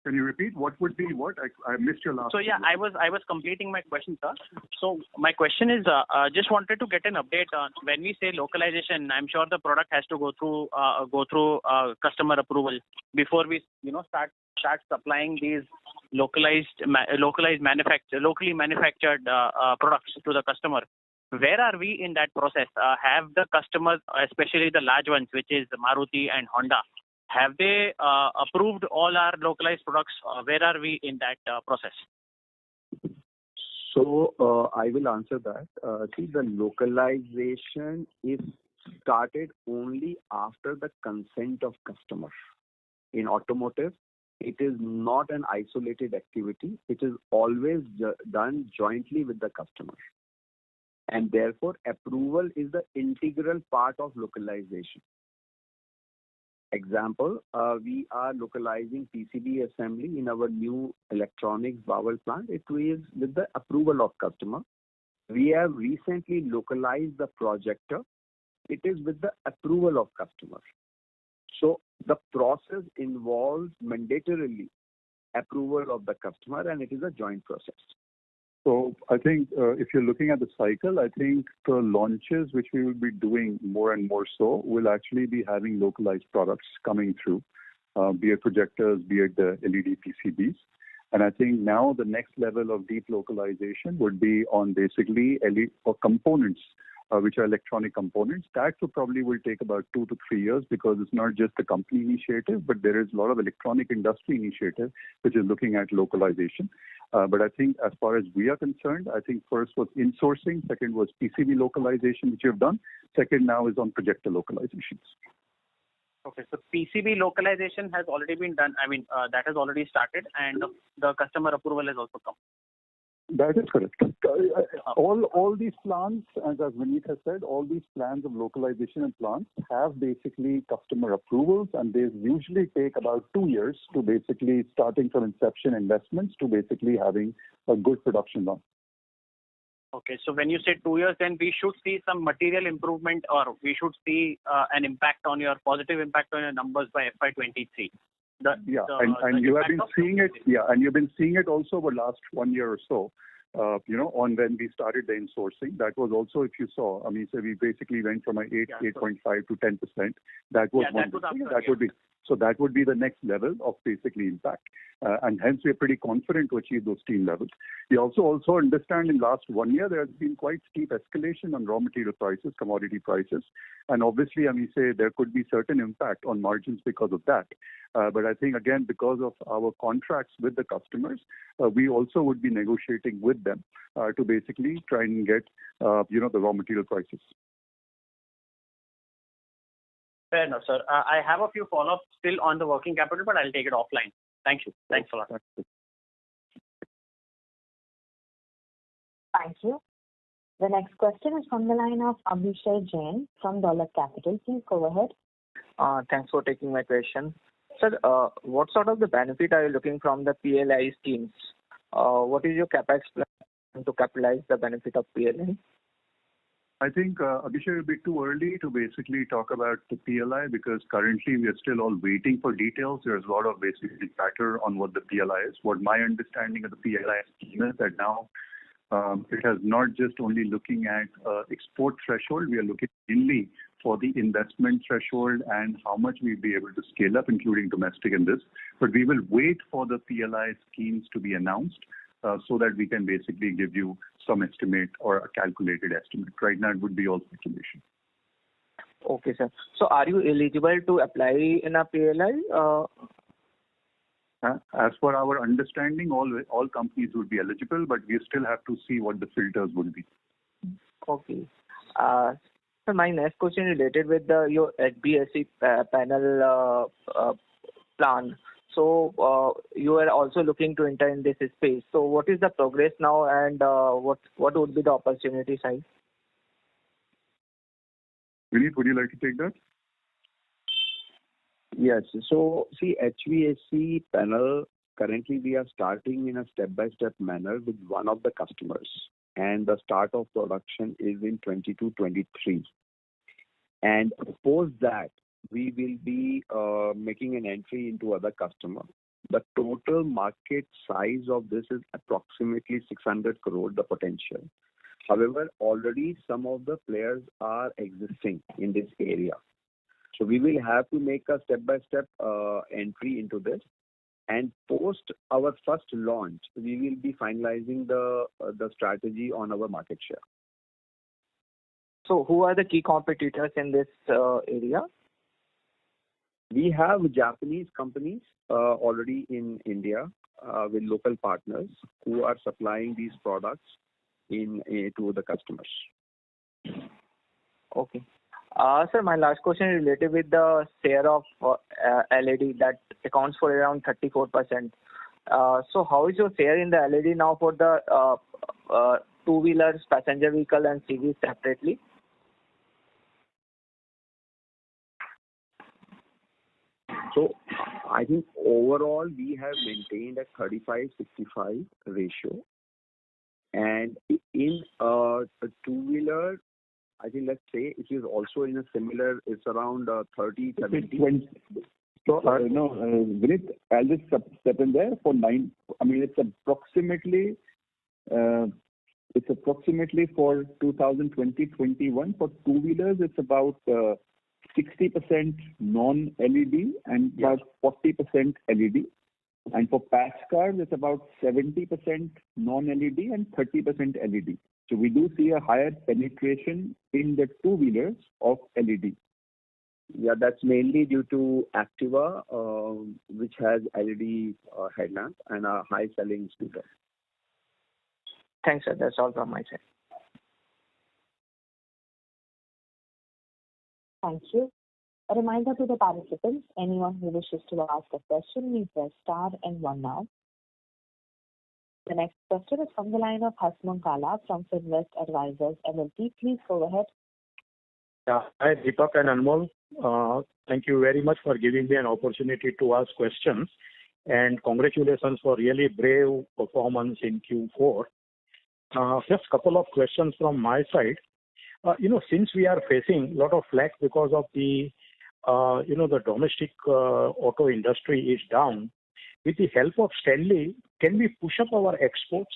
S8: Can you repeat? What would be what? I missed your last.
S9: So yeah, I was completing my question, sir. So my question is, just wanted to get an update on when we say localization. I'm sure the product has to go through customer approval before we start supplying these locally manufactured products to the customer. Where are we in that process? Have the customers, especially the large ones, which is Maruti and Honda, have they approved all our localized products? Where are we in that process?
S6: So I will answer that. The localization is started only after the consent of customer. In automotive, it is not an isolated activity. It is always done jointly with the customer. And therefore, approval is the integral part of localization. Example, we are localizing PCB assembly in our new electronics Bawal plant. It is with the approval of customer. We have recently localized the projector. It is with the approval of customer. So the process involves mandatorily approval of the customer, and it is a joint process.
S8: So I think if you're looking at the cycle, I think the launches which we will be doing more and more so will actually be having localized products coming through, be it projectors, be it the LED PCBs. And I think now the next level of deep localization would be on basically LED or components, which are electronic components. That will take about 2 to 3 years, because it's not just a company initiative, but there is a lot of electronic industry initiative which is looking at localization. But I think as far as we are concerned, I think first was insourcing, second was PCB localization, which we have done. Second now is on projector localizations.
S9: Okay, so PCB localization has already been done. That has already started, and the customer approval has also come.
S8: That is correct. All these plans, as Vineet has said, all these plans of localization and plants have basically customer approvals, and they usually take about 2 years to basically starting from inception investments to basically having a good production run.
S9: Okay, so when you say 2 years, then we should see some material improvement, or we should see an positive impact on your numbers by FY23.
S8: And you have been seeing it. Yeah, and you've been seeing it also over the last 1 year or so. on when we started the insourcing. That was also, if you saw, I mean, so we basically went from 8.5 to 10%. That was one. So that would be the next level of basically impact. And hence we're pretty confident to achieve those team levels. We also understand in last 1 year, there has been quite steep escalation on raw material prices, commodity prices. And obviously, I mean, say there could be certain impact on margins because of that. But I think, again, because of our contracts with the customers, we also would be negotiating with them to basically try and get, the raw material prices.
S9: Fair enough, sir. I have a few follow-ups still on the working capital, but I'll take it offline. Thank you. Thanks a lot.
S1: Thank you. The next question is from the line of Abhishek Jain from Dolat Capital. Please go ahead.
S10: Thanks for taking my question. Sir, what sort of the benefit are you looking from the PLI schemes? What is your capex plan to capitalize the benefit of PLI?
S8: I think, Abhishek, it will be too early to basically talk about the PLI because currently we are still all waiting for details. There's a lot of basically factor on what the PLI is. What my understanding of the PLI scheme is that now it has not just only looking at export threshold, we are looking mainly for the investment threshold and how much we'll be able to scale up, including domestic in this. But we will wait for the PLI schemes to be announced so that we can basically give you some estimate or a calculated estimate. Right now, it would be all speculation.
S10: Okay, sir. So are you eligible to apply in a PLI?
S8: As per our understanding, all companies would be eligible, but we still have to see what the filters would be.
S10: Okay. So my next question related with your HBSC panel plan. So you are also looking to enter in this space. So what is the progress now, and what would be the opportunity size?
S8: Vineet, would you like to take that?
S6: Yes. So see, HVAC panel, currently we are starting in a step-by-step manner with one of the customers. And the start of production is in 22-23. And post that, we will be making an entry into other customer. The total market size of this is approximately 600 crore, the potential. However, already some of the players are existing in this area. So we will have to make a step-by-step entry into this. And post our first launch, we will be finalizing the strategy on our market share.
S10: So who are the key competitors in this area?
S6: We have Japanese companies already in India with local partners who are supplying these products to the customers.
S10: Okay. Sir, my last question is related with the share of LED that accounts for around 34%. So how is your share in the LED now for the two-wheelers, passenger vehicle and CVs separately?
S6: So I think overall we have maintained a 35-65 ratio. And in a two-wheeler, I think let's say it is also in a similar, it's around 30-70.
S5: So, Vineet, I'll just step in there for 9. I mean, it's approximately for 2020-21. For two-wheelers, it's about 60% non-LED and about 40% LED. And for patch cars, it's about 70% non-LED and 30% LED. So we do see a higher penetration in the two-wheelers of LED.
S6: Yeah, that's mainly due to Activa, which has LED headlamp and a high-selling scooter.
S10: Thanks, sir. That's all from my side.
S1: Thank you. A reminder to the participants, anyone who wishes to ask a question, may press star and 1 now. The next question is from the line of Hasmukh Gala from Finvest Advisors LLP. Please go ahead.
S11: Yeah. Hi, Deepak and Anmol. Thank you very much for giving me an opportunity to ask questions. And congratulations for really brave performance in Q4. Just a couple of questions from my side. Since we are facing a lot of flack because of the domestic auto industry is down, with the help of Stanley, can we push up our exports?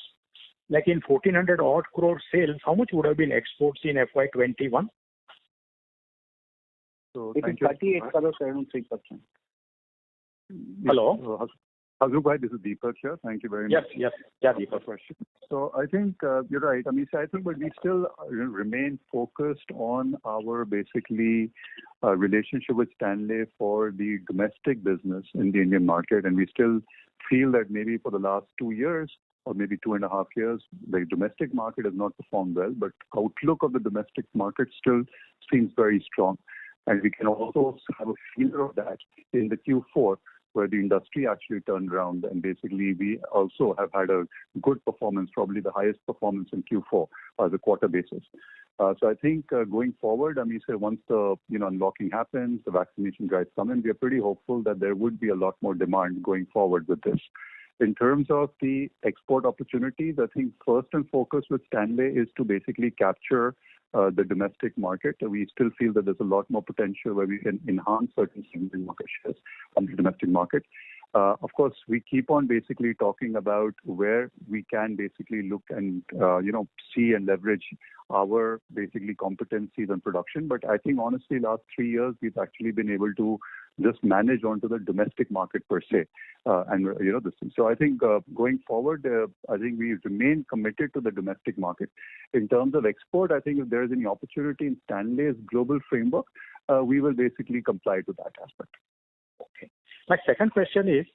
S11: like in 1,400 odd crore sales, how much would have been exports in FY21?
S8: So
S3: It is
S8: thank you.
S3: 38 crores, around 3%.
S11: Hello?
S8: Hazruk Bhai, this is Deepak here. Thank you very much.
S11: Yes. Yeah,
S8: for the
S11: Deepak.
S8: question. So I think you're right, Amisha. I think, but we still remain focused on our basically relationship with Stanley for the domestic business in the Indian market, and we still feel that maybe for the last 2 years or maybe 2.5 years, the domestic market has not performed well, but outlook of the domestic market still seems very strong, and we can also have a feel of that in the Q4, where the industry actually turned around, and basically we also have had a good performance, probably the highest performance in Q4 as a quarter basis. So I think going forward, Amisha, once the unlocking happens, the vaccination drives come in, we are pretty hopeful that there would be a lot more demand going forward with this. In terms of the export opportunities, I think first and focus with Stanley is to basically capture the domestic market. We still feel that there's a lot more potential where we can enhance certain segment market shares on the domestic market. Of course, we keep on basically talking about where we can basically look and see and leverage our basically competencies and production. But I think honestly, last 3 years we've actually been able to just manage onto the domestic market per se, this thing. So I think going forward, I think we remain committed to the domestic market. In terms of export, I think if there is any opportunity in Stanley's global framework, we will basically comply to that aspect.
S11: Okay. My second question is,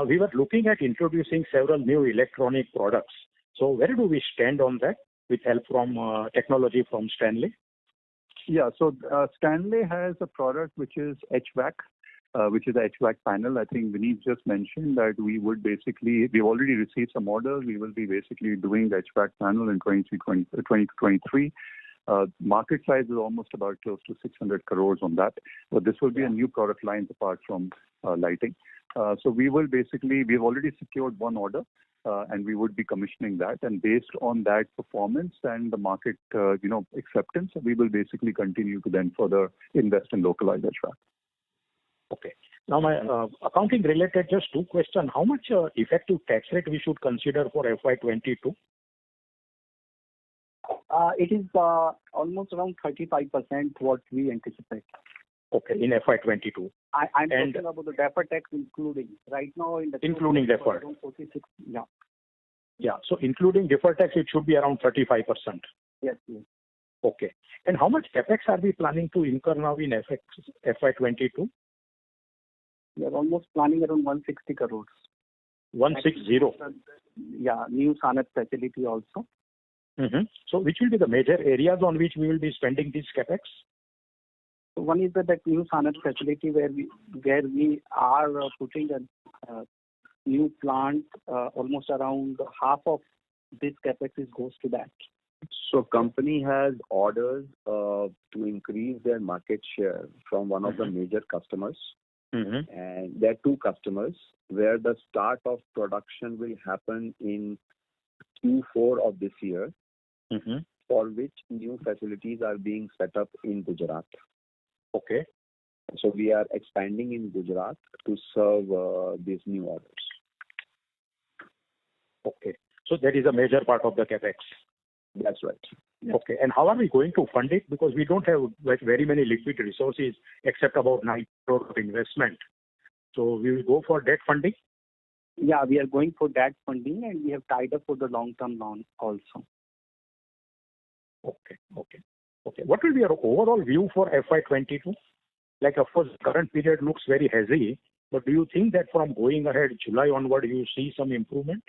S11: we were looking at introducing several new electronic products. So where do we stand on that with help from technology from Stanley?
S8: Yeah, so Stanley has a product which is HVAC, which is a HVAC panel. I think Vineet just mentioned that we've already received some orders. We will be basically doing the HVAC panel in 2023. Market size is almost about close to 600 crores on that. But this will be a new product line apart from lighting. So we've already secured one order, and we would be commissioning that. And based on that performance and the market, acceptance, we will basically continue to then further invest in localized HVAC.
S11: Okay. Now my accounting related, just two questions. How much effective tax rate we should consider for FY22?
S3: It is almost around 35% what we anticipate.
S11: Okay, in FY22.
S3: I'm talking about the deferred tax including. Right now in the...
S11: Including deferred.
S3: 46, yeah.
S11: Yeah, so including deferred tax, it should be around 35%.
S3: Yes.
S11: Okay. And how much capex are we planning to incur now in FY22?
S3: We are almost planning around 160 crores.
S11: 160?
S3: Yeah, new Sanat facility also.
S11: Mm-hmm. So which will be the major areas on which we will be spending this capex?
S3: So one is that new Sanat facility where we are putting a new plant. Almost around half of this capex goes to that.
S6: So company has orders to increase their market share from one of the major customers.
S11: Mm-hmm.
S6: And there are two customers where the start of production will happen in Q4 of this year, for which new facilities are being set up in Gujarat.
S11: Okay.
S6: So we are expanding in Gujarat to serve these new orders.
S11: Okay. So that is a major part of the capex.
S6: That's right.
S11: Yeah. Okay. And how are we going to fund it? Because we don't have very many liquid resources except about 9 crore of investment. So we will go for debt funding?
S3: Yeah, we are going for debt funding, and we have tied up for the long-term loan also.
S11: Okay. What will be your overall view for FY22? Like, of course, the current period looks very hazy, but do you think that from going ahead, July onward, you see some improvement?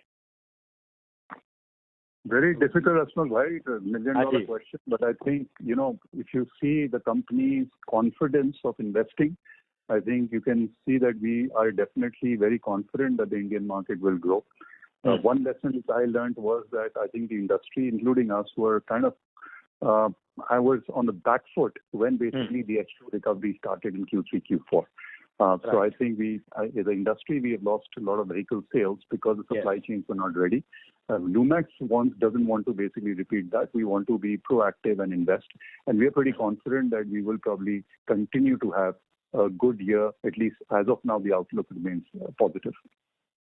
S8: Very difficult, Asmal Bhai. It's a $1 million question. But I think, if you see the company's confidence of investing, I think you can see that we are definitely very confident that the Indian market will grow. One lesson which I learned was that I think the industry, including us, were kind of, I was on the back foot when basically the H2 recovery started in Q3, Q4. So I think as an industry, we have lost a lot of vehicle sales because the supply chains were not ready. Lumax doesn't want to basically repeat that. We want to be proactive and invest. And we are pretty confident that we will probably continue to have a good year. At least as of now, the outlook remains positive.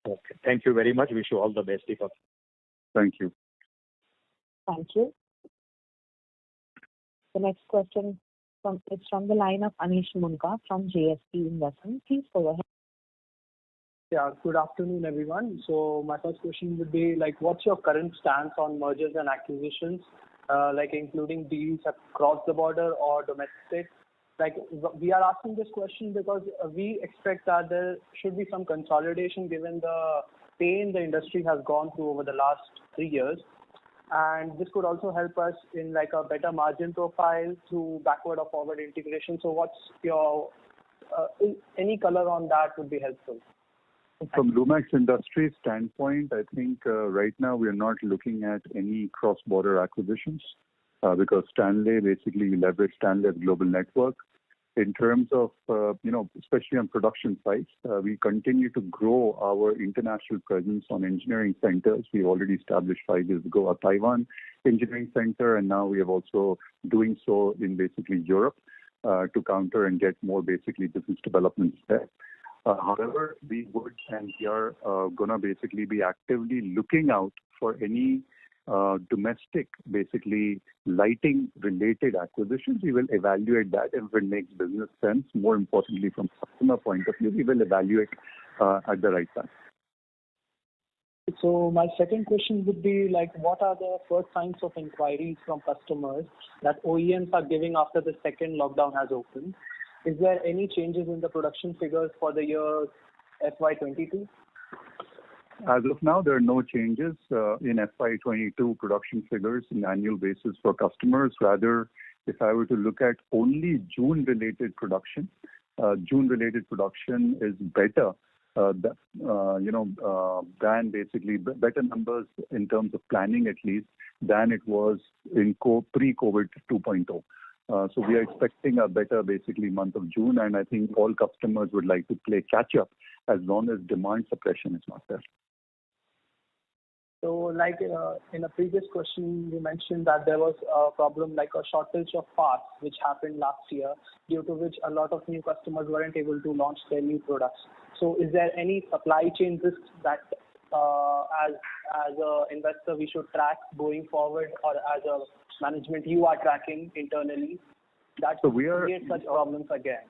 S11: Okay. Thank you very much. Wish you all the best, Deepak.
S8: Thank you.
S1: Thank you. The next question is from the line of Anish Munka from JSP Investment. Please go ahead.
S12: Yeah, good afternoon, everyone. So my first question would be like, what's your current stance on mergers and acquisitions, like including deals across the border or domestic? Like, we are asking this question because we expect that there should be some consolidation given the pain the industry has gone through over the last 3 years. And this could also help us in like a better margin profile through backward or forward integration. So what's your, any color on that would be helpful.
S8: From Lumax Industries standpoint, I think right now we are not looking at any cross-border acquisitions because Stanley, basically we leverage Stanley's global network. In terms of, especially on production sites, we continue to grow our international presence on engineering centers. We already established 5 years ago a Taiwan engineering center, and now we have also doing so in basically Europe to counter and get more basically business developments there. However, we would and we are going to basically be actively looking out for any domestic, basically lighting related acquisitions. We will evaluate that if it makes business sense. More importantly, from customer point of view, we will evaluate at the right time.
S12: So my second question would be like, what are the first signs of inquiries from customers that OEMs are giving after the second lockdown has opened? Is there any changes in the production figures for the year FY22?
S8: As of now, there are no changes in FY22 production figures in annual basis for customers. Rather, if I were to look at only June-related production, June-related production is better than basically better numbers in terms of planning at least than it was in pre-COVID 2.0. So we are expecting a better basically month of June, and I think all customers would like to play catch up as long as demand suppression is not there.
S12: So like in a previous question, you mentioned that there was a problem like a shortage of parts which happened last year, due to which a lot of new customers weren't able to launch their new products. So is there any supply chain risks that as an investor we should track going forward, or as a management you are tracking internally that create such problems again?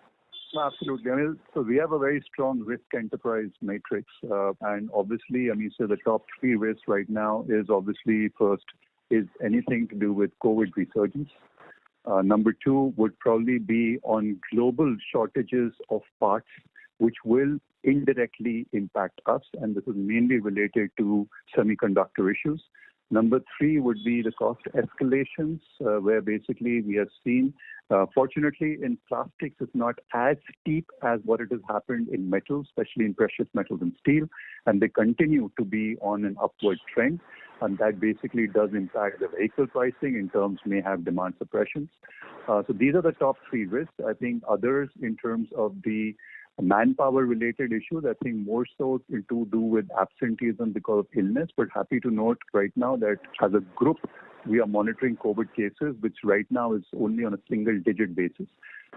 S8: Absolutely. I mean, so we have a very strong risk enterprise matrix, and obviously, I mean, so the top 3 risks right now is obviously first is anything to do with COVID resurgence. Number 2 would probably be on global shortages of parts, which will indirectly impact us, and this is mainly related to semiconductor issues. Number 3 would be the cost escalations, where basically we have seen, fortunately in plastics, it's not as steep as what it has happened in metals, especially in precious metals and steel, and they continue to be on an upward trend, and that basically does impact the vehicle pricing in terms may have demand suppressions. So these are the top 3 risks. I think others in terms of the manpower related issues, I think more so to do with absenteeism because of illness, but happy to note right now that as a group we are monitoring COVID cases, which right now is only on a single digit basis.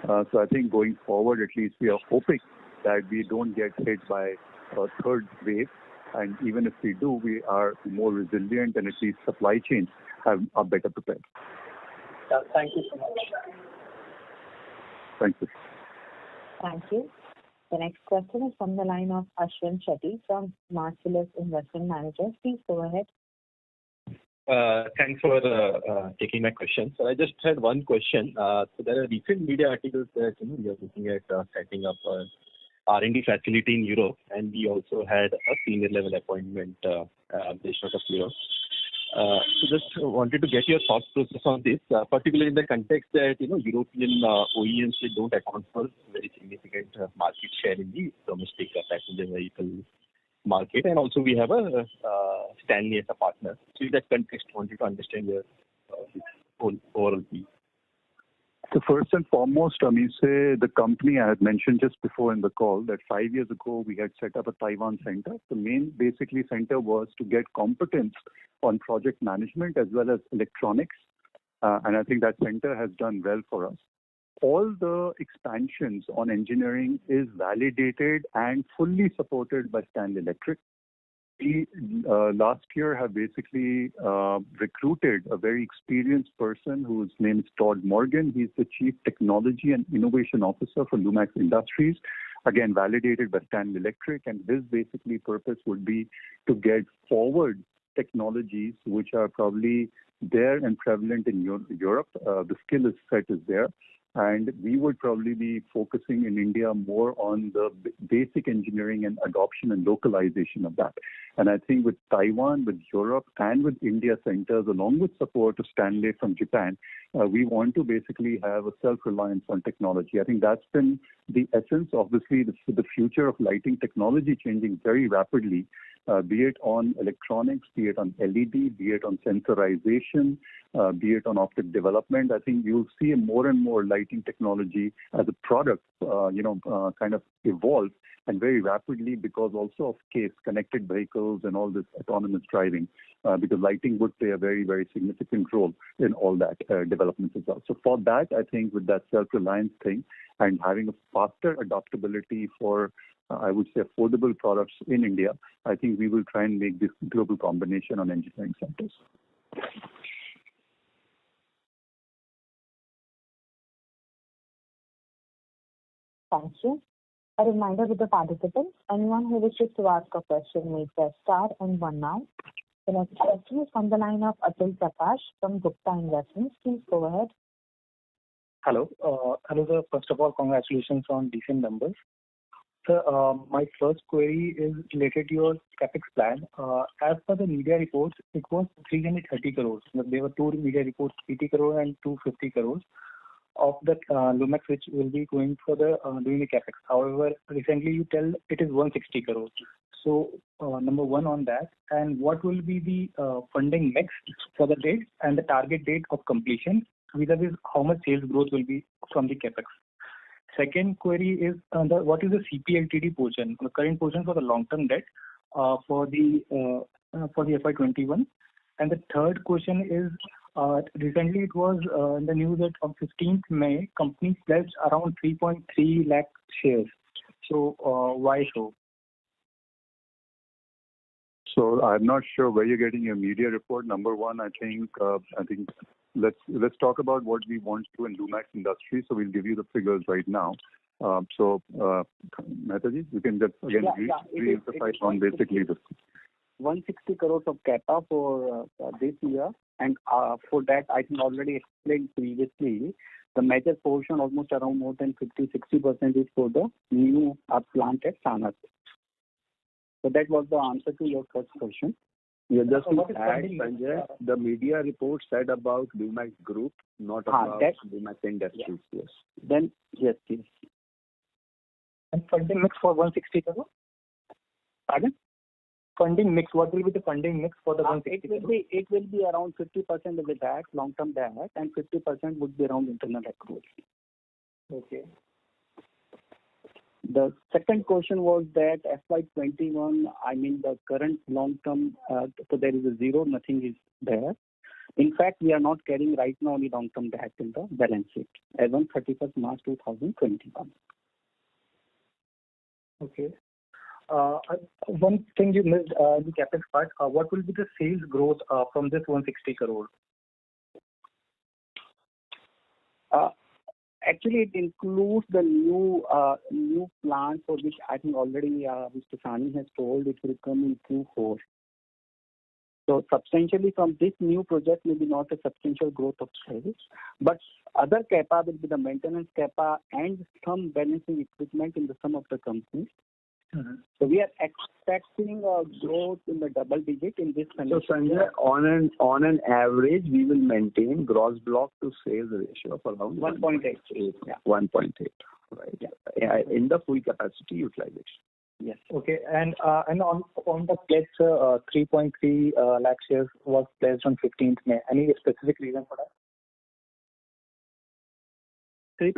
S8: So I think going forward, at least we are hoping that we don't get hit by a third wave, and even if we do, we are more resilient and at least supply chains are better prepared.
S12: Thank you so much.
S8: Thank you.
S1: Thank you. The next question is from the line of Ashwin Shetty from Marcellus Investment Managers. Please go ahead.
S13: Thanks for taking my question. So I just had one question. So there are recent media articles that we are looking at setting up an R&D facility in Europe, and we also had a senior level appointment based out of Europe. So just wanted to get your thought process on this, particularly in the context that European OEMs they don't account for very significant market share in the domestic passenger vehicle market, and also we have a Stanley as a partner. So in that context, wanted to understand your overall view.
S8: So first and foremost, the company I had mentioned just before in the call that 5 years ago we had set up a Taiwan center. The main basically center was to get competence on project management as well as electronics, and I think that center has done well for us. All the expansions on engineering is validated and fully supported by Stanley Electric. we last year have basically recruited a very experienced person whose name is Todd Morgan. He's the Chief Technology and Innovation Officer for Lumax Industries, again validated by Stanley Electric, and his basically purpose would be to get forward technologies which are probably there and prevalent in Europe. The skill set is there. And we would probably be focusing in India more on the basic engineering and adoption and localization of that. And I think with Taiwan, with Europe, and with India centers, along with support of Stanley from Japan, we want to basically have a self-reliance on technology. I think that's been the essence. Obviously, the future of lighting technology changing very rapidly, be it on electronics, be it on LED, be it on sensorization, be it on optic development. I think you'll see more and more lighting technology as a product, kind of evolve, and very rapidly, because also of case connected vehicles and all this autonomous driving, because lighting would play a very, very significant role in all that developments as well. So for that, I think with that self-reliance thing and having a faster adaptability for I would say affordable products in India, I think we will try and make this global combination on engineering centers.
S1: Thank you. A reminder to the participants, anyone who wishes to ask a question may press star and one now. The next question is from the line of Atul Prakash from Gupta Investments. Please go ahead.
S14: Hello. Hello, sir. First of all, congratulations on decent numbers. Sir, my first query is related to your capex plan. As per the media reports, it was 330 crores. There were two media reports, 80 crore and 250 crores of the Lumax, which will be going for the doing the capex. However, recently you tell it is 160 crores. So, number one on that, and what will be the funding mix for the date and the target date of completion, vis-a-vis how much sales growth will be from the capex. Second query is what is the CPLTD portion, the current portion for the long-term debt for the FY21. And the third question is, recently it was in the news that on 15th May, company pledged around 3.3 lakh shares. So why so?
S8: So I'm not sure where you're getting your media report. Number one, I think let's talk about what we want to do in Lumax Industries. So we'll give you the figures right now. Mehtaji, you can just again re-emphasize on basically this.
S3: 160 crores of CAPA for this year, and for that I think already explained previously, the major portion, almost around more than 50-60% is for the new plant at Sanand. So that was the answer to your first question.
S6: Yeah, just to add, Sanjay, the media report said about Lumax Group, not about Lumax Industries.
S3: Yeah. Yes. Then yes, please.
S14: And funding mix for 160 crore? Pardon? Funding mix. What will be the funding mix for the 160 crore?
S3: It will be around 50% of the debt, long-term debt, and 50% would be around internal accruals.
S14: Okay.
S3: The second question was that FY21, I mean the current long-term, so there is a zero, nothing is there. In fact, we are not carrying right now any long-term debt in the balance sheet as on 31st March 2021.
S14: Okay. One thing you missed in the capex part, what will be the sales growth from this 160 crore?
S3: Actually, it includes the new plant for which I think already Mr. Sani has told it will come in Q4. So substantially from this new project, maybe not a substantial growth of sales, but other CAPA will be the maintenance CAPA and some balancing equipment in some of the companies. Mm-hmm. So we are expecting a growth in the double digit in this financial year.
S6: So Sanjay, on an average, we will maintain gross block to sales ratio of around
S3: 1.8.
S6: Yeah. 1.8. Right. Yeah. In the full capacity utilization.
S3: Yes.
S14: Okay. And on the pledge, 3.3 lakh shares was pledged on 15th May. Any specific reason for that?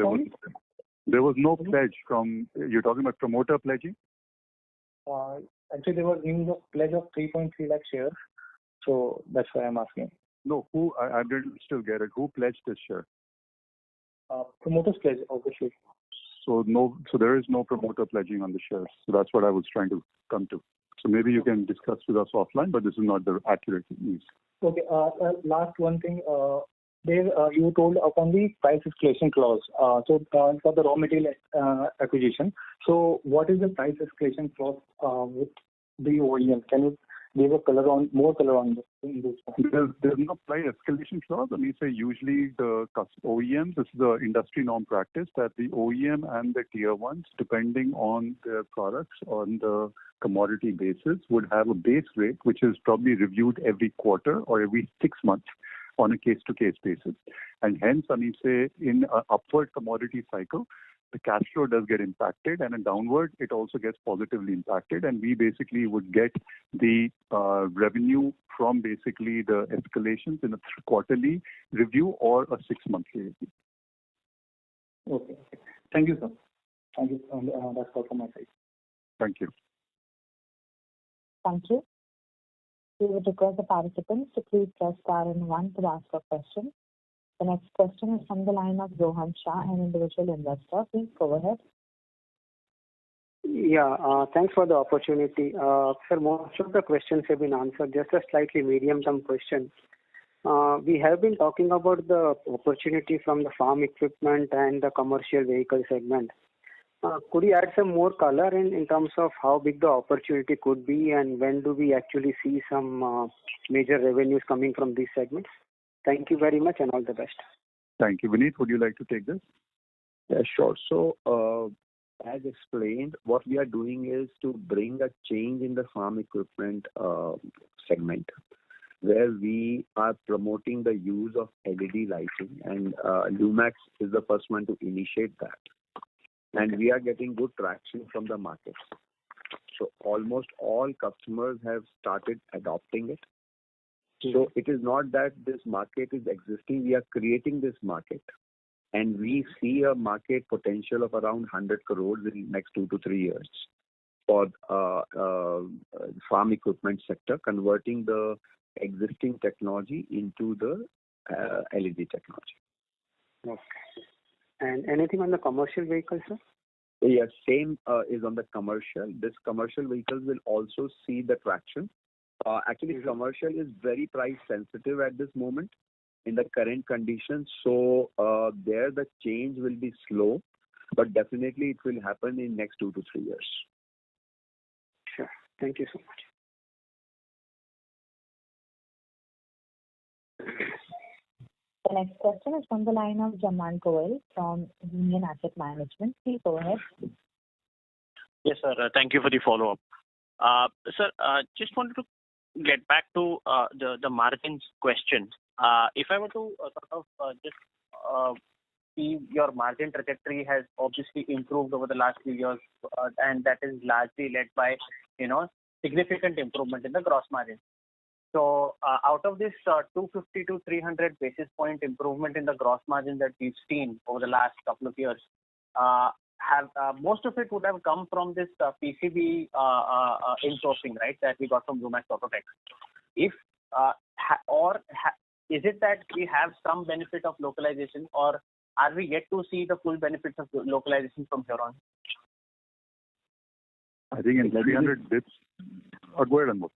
S8: There was no pledge from. You're talking about promoter pledging?
S14: Actually, there was news of pledge of 3.3 lakh shares, so that's why I'm asking.
S8: No, who? I didn't still get it. Who pledged this share?
S14: Promoters pledge, obviously.
S8: So there is no promoter pledging on the shares. So that's what I was trying to come to.
S2: So maybe you can discuss with us offline, but this is not the accurate news.
S14: Okay. Last one thing. There, you told upon the price escalation clause. So for the raw material acquisition. So what is the price escalation clause with the OEM? Can you give more color on this?
S2: There's no price escalation clause. I mean, say usually the OEMs, this is the industry norm practice that the OEM and the tier ones, depending on their products on the commodity basis, would have a base rate which is probably reviewed every quarter or every 6 months on a case-to-case basis. And hence, I mean, say in an upward commodity cycle, the cash flow does get impacted, and in downward, it also gets positively impacted. And we basically would get the revenue from basically the escalations in a quarterly review or a 6-monthly review.
S14: Okay. Thank you, sir. Thank you. That's all from my side.
S2: Thank you.
S1: Thank you. We would request the participants to please press star and 1 to ask a question. The next question is from the line of Rohan Shah, an individual investor. Please go ahead.
S15: Yeah, thanks for the opportunity. Sir, most of the questions have been answered. Just a slightly medium-term question. We have been talking about the opportunity from the farm equipment and the commercial vehicle segment. Could you add some more color in terms of how big the opportunity could be, and when do we actually see some major revenues coming from these segments? Thank you very much and all the best.
S2: Thank you. Vineet, would you like to take this?
S6: Yeah, sure. So, as explained, what we are doing is to bring a change in the farm equipment segment, where we are promoting the use of LED lighting, and Lumax is the first one to initiate that. And we are getting good traction from the markets. So almost all customers have started adopting it. So it is not that this market is existing, we are creating this market. And we see a market potential of around 100 crores in the next 2 to 3 years for farm equipment sector, converting the existing technology into the LED technology.
S15: Okay. And anything on the commercial vehicles, sir?
S6: Yes, same is on the commercial. This commercial vehicles will also see the traction. Actually, commercial is very price sensitive at this moment in the current conditions. So there the change will be slow, but definitely it will happen in next 2 to 3 years.
S15: Sure. Thank you so much.
S1: The next question is from the line of Jaman Goel from Union Asset Management. Please go ahead.
S9: Yes, sir. Thank you for the follow-up. Sir, just wanted to get back to the margins question. If I were to just see your margin trajectory has obviously improved over the last few years, and that is largely led by, significant improvement in the gross margin. So out of this 250 to 300 basis point improvement in the gross margin that we've seen over the last couple of years, most of it would have come from this PCB insourcing, right, that we got from Lumax Autotech. Is it that we have some benefit of localization, or are we yet to see the full benefits of localization from here on?
S2: I think in 300 bits. Go ahead, Anmol.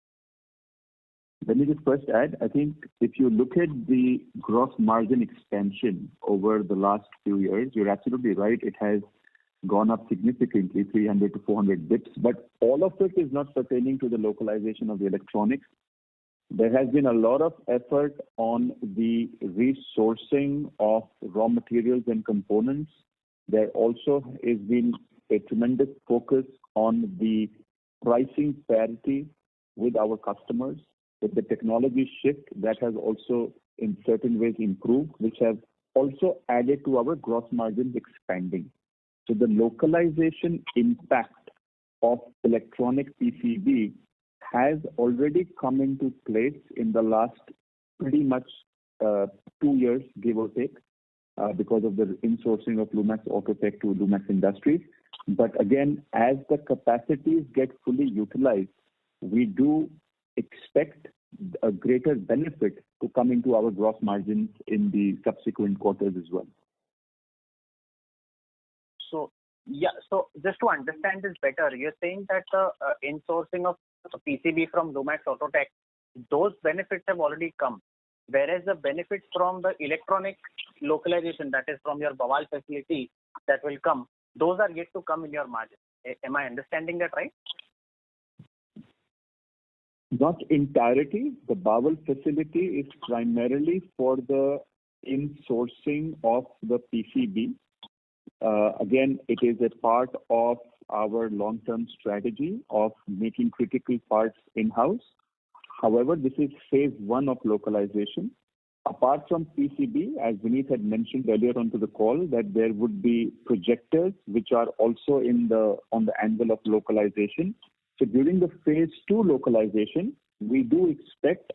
S5: Let me just first add, I think if you look at the gross margin expansion over the last few years, you're absolutely right. It has gone up significantly, 300 to 400 bits, but all of it is not pertaining to the localization of the electronics. There has been a lot of effort on the resourcing of raw materials and components. There also has been a tremendous focus on the pricing parity with our customers. With the technology shift, that has also in certain ways improved, which have also added to our gross margins expanding. So the localization impact of electronic PCB has already come into place in the last pretty much 2 years, give or take, because of the insourcing of Lumax Autotech to Lumax Industries. But again, as the capacities get fully utilized, we do expect a greater benefit to come into our gross margins in the subsequent quarters as well.
S9: So just to understand this better, you're saying that the insourcing of PCB from Lumax Autotech, those benefits have already come. Whereas the benefits from the electronic localization, that is from your Bawal facility, that will come, those are yet to come in your margin. Am I understanding that right?
S5: Not entirety. The Bawal facility is primarily for the insourcing of the PCB. Again, it is a part of our long-term strategy of making critical parts in-house. However, this is phase one of localization. Apart from PCB, as Vineet had mentioned earlier onto the call, that there would be projectors which are also on the anvil of localization. So during the phase two localization, we do expect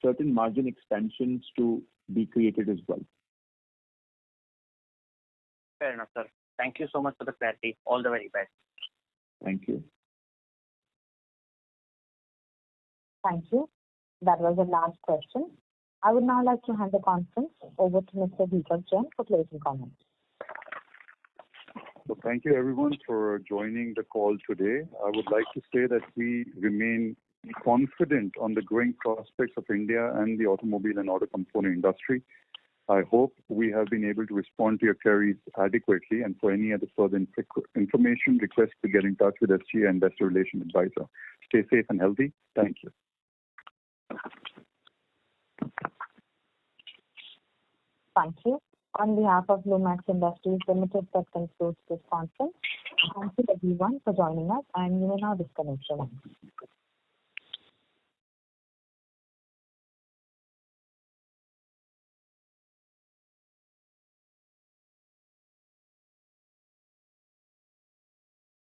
S5: certain margin expansions to be created as well.
S9: Fair enough, sir. Thank you so much for the clarity. All the very best.
S5: Thank you.
S1: Thank you. That was the last question. I would now like to hand the conference over to Mr. Deepak Jain for closing comments.
S2: So thank you everyone for joining the call today. I would like to say that we remain confident on the growing prospects of India and the automobile and auto component industry. I hope we have been able to respond to your queries adequately, and for any other further information, request to get in touch with SGA Investor Relations Advisor. Stay safe and healthy. Thank you.
S1: Thank you. On behalf of Lumax Industries Limited, that concludes this conference. Thank you everyone for joining us, and you may now disconnect your lines.